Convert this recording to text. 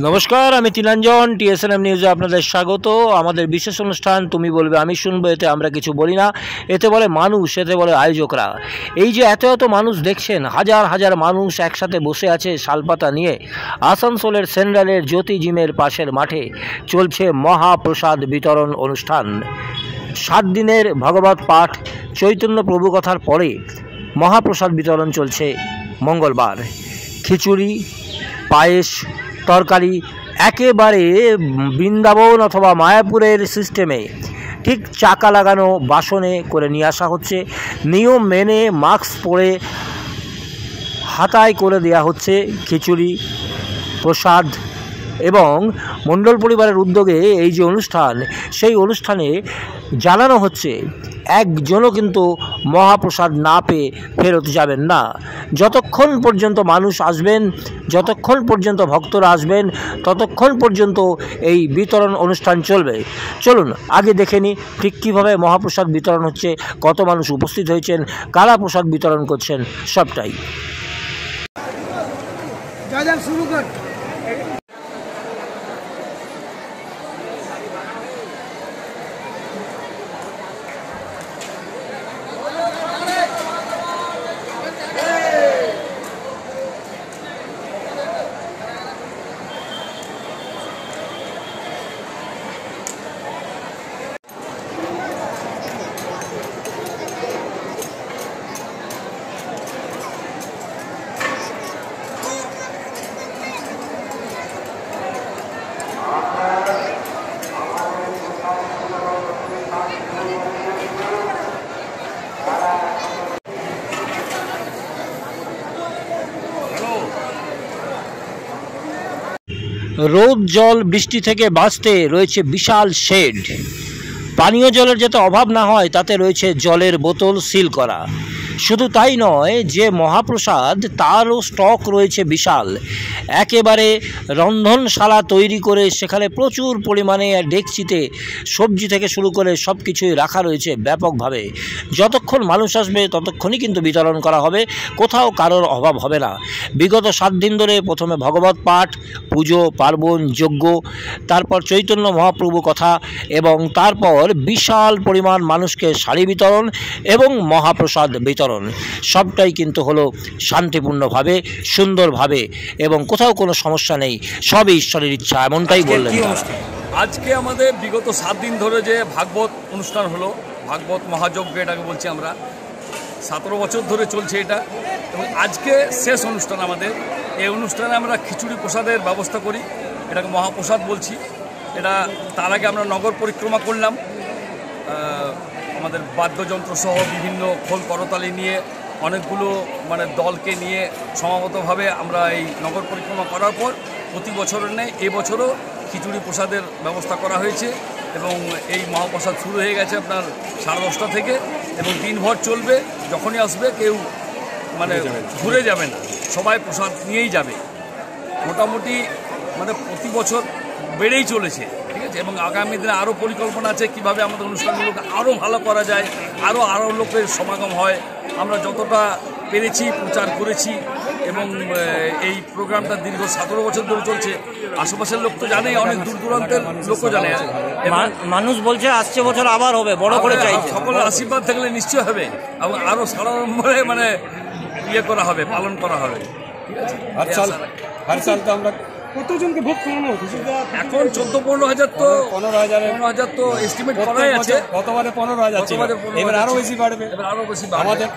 নমস্কার, আমি তিলাঞ্জন। টিএসএনএম নিউজে আপনাদের স্বাগত। আমাদের বিশেষ অনুষ্ঠান তুমি বলবে আমি শুনবো। এতে আমরা কিছু বলি না, এতে বলে মানুষ, এতে বলে আয়োজকরা। এই যে এত এত মানুষ দেখছেন, হাজার হাজার মানুষ একসাথে বসে আছে শালপাতা নিয়ে। আসানসোলের সেন্ট্রালের জ্যোতি জিমের পাশের মাঠে চলছে মহাপ্রসাদ বিতরণ অনুষ্ঠান। 7 দিনের ভগবত পাঠ, চৈতন্য প্রভু কথার পরে মহাপ্রসাদ বিতরণ চলছে মঙ্গলবার। খিচুড়ি, পায়েস, তরকারি একেবারে বৃন্দাবন অথবা মায়াপুরের সিস্টেমে ঠিক চাকা লাগানো বাসনে করে নিয়ে আসা হচ্ছে। নিয়ম মেনে মাস্ক পরে হাতায় করে দেওয়া হচ্ছে খিচুড়ি প্রসাদ। এবং মণ্ডল পরিবারের উদ্যোগে এই যে অনুষ্ঠান, সেই অনুষ্ঠানে জানানো হচ্ছে একজনও কিন্তু মহাপ্রসাদ না পেয়ে ফেরত যাবেন না। যতক্ষণ পর্যন্ত মানুষ আসবেন, যতক্ষণ পর্যন্ত ভক্তরা আসবেন, ততক্ষণ পর্যন্ত এই বিতরণ অনুষ্ঠান চলবে। চলুন আগে দেখে নিই ঠিক কীভাবে মহাপ্রসাদ বিতরণ হচ্ছে, কত মানুষ উপস্থিত হয়েছেন, কারা প্রসাদ বিতরণ করছেন, সবটাই। শুরু কর। রোদ জল বৃষ্টি থেকে বাঁচতে রয়েছে বিশাল শেড। পানীয় জলের যাতে অভাব না হয় তাতে রয়েছে জলের বোতল সিল করা। শুধু তাই নয়, যে মহাপ্রসাদ তারও স্টক রয়েছে বিশাল। একেবারে রন্ধনশালা তৈরি করে সেখানে প্রচুর পরিমাণে ডেকচিতে সবজি থেকে শুরু করে সব কিছুই রাখা রয়েছে ব্যাপকভাবে। যতক্ষণ মানুষ আসবে ততক্ষণই কিন্তু বিতরণ করা হবে, কোথাও কারোর অভাব হবে না। বিগত 7 দিন ধরে প্রথমে ভগবত পাঠ, পুজো পার্বণ, যজ্ঞ, তারপর চৈতন্য মহাপ্রভু কথা এবং তারপর বিশাল পরিমাণ মানুষকে শাড়ি বিতরণ এবং মহাপ্রসাদ বিতরণ। সবটাই কিন্তু হলো শান্তিপূর্ণভাবে, সুন্দরভাবে, এবং কোথাও কোনো সমস্যা নেই। সবই ঈশ্বরের ইচ্ছা, এমনটাই বললেন। আজকে আমাদের বিগত 7 দিন ধরে যে ভাগবত অনুষ্ঠান হলো, ভাগবত মহাযজ্ঞ এটাকে বলছি আমরা, 17 বছর ধরে চলছে এটা, এবং আজকে শেষ অনুষ্ঠান আমাদের। এই অনুষ্ঠানে আমরা খিচুড়ি প্রসাদের ব্যবস্থা করি, এটাকে মহাপ্রসাদ বলছি। এটা তার আগে আমরা নগর পরিক্রমা করলাম, আমাদের বাদ্যযন্ত্র সহ বিভিন্ন খোল করতালি নিয়ে অনেকগুলো দলকে নিয়ে সমাগতভাবে আমরা এই নগর পরিক্রমা করার পর প্রতি বছরের নেই এবছরও খিচুড়ি প্রসাদের ব্যবস্থা করা হয়েছে। এবং এই মহাপ্রসাদ শুরু হয়ে গেছে আপনার 10:30 থেকে, এবং দিনভর চলবে। যখনই আসবে কেউ ঘুরে যাবে না, সবাই প্রসাদ নিয়েই যাবে। মোটামুটি প্রতি বছর বেড়েই চলেছে, ঠিক আছে। এবং আগামী দিনে আরও পরিকল্পনা আছে কীভাবে আমাদের অনুষ্ঠানগুলোকে আরও ভালো করা যায়, আরও লোকের সমাগম হয়। আমরা যতটা পেরেছি প্রচার করেছি, এবং এই প্রোগ্রামটা দীর্ঘ 17 বছর ধরে চলছে। আশেপাশের লোক তো জানেই, অনেক দূর দূরান্তের লোকও জানে। মানুষ বলছে আসছে বছর আবার হবে, বড় করে চাইছে। সকলের আশীর্বাদ থাকলে নিশ্চয় হবে, এবং আরও সাড়ম্বরে ইয়ে করা হবে, পালন করা হবে, ঠিক আছে। হর সাল তো আমরা কতজনকে ভোগ করানো হচ্ছে? এখন 14-15 হাজার তো 15,000 তো এস্টিমেট করাই আছে। গতবারে 15,000 ছিল, এবার আরো বেশি বাড়বে। আমাদের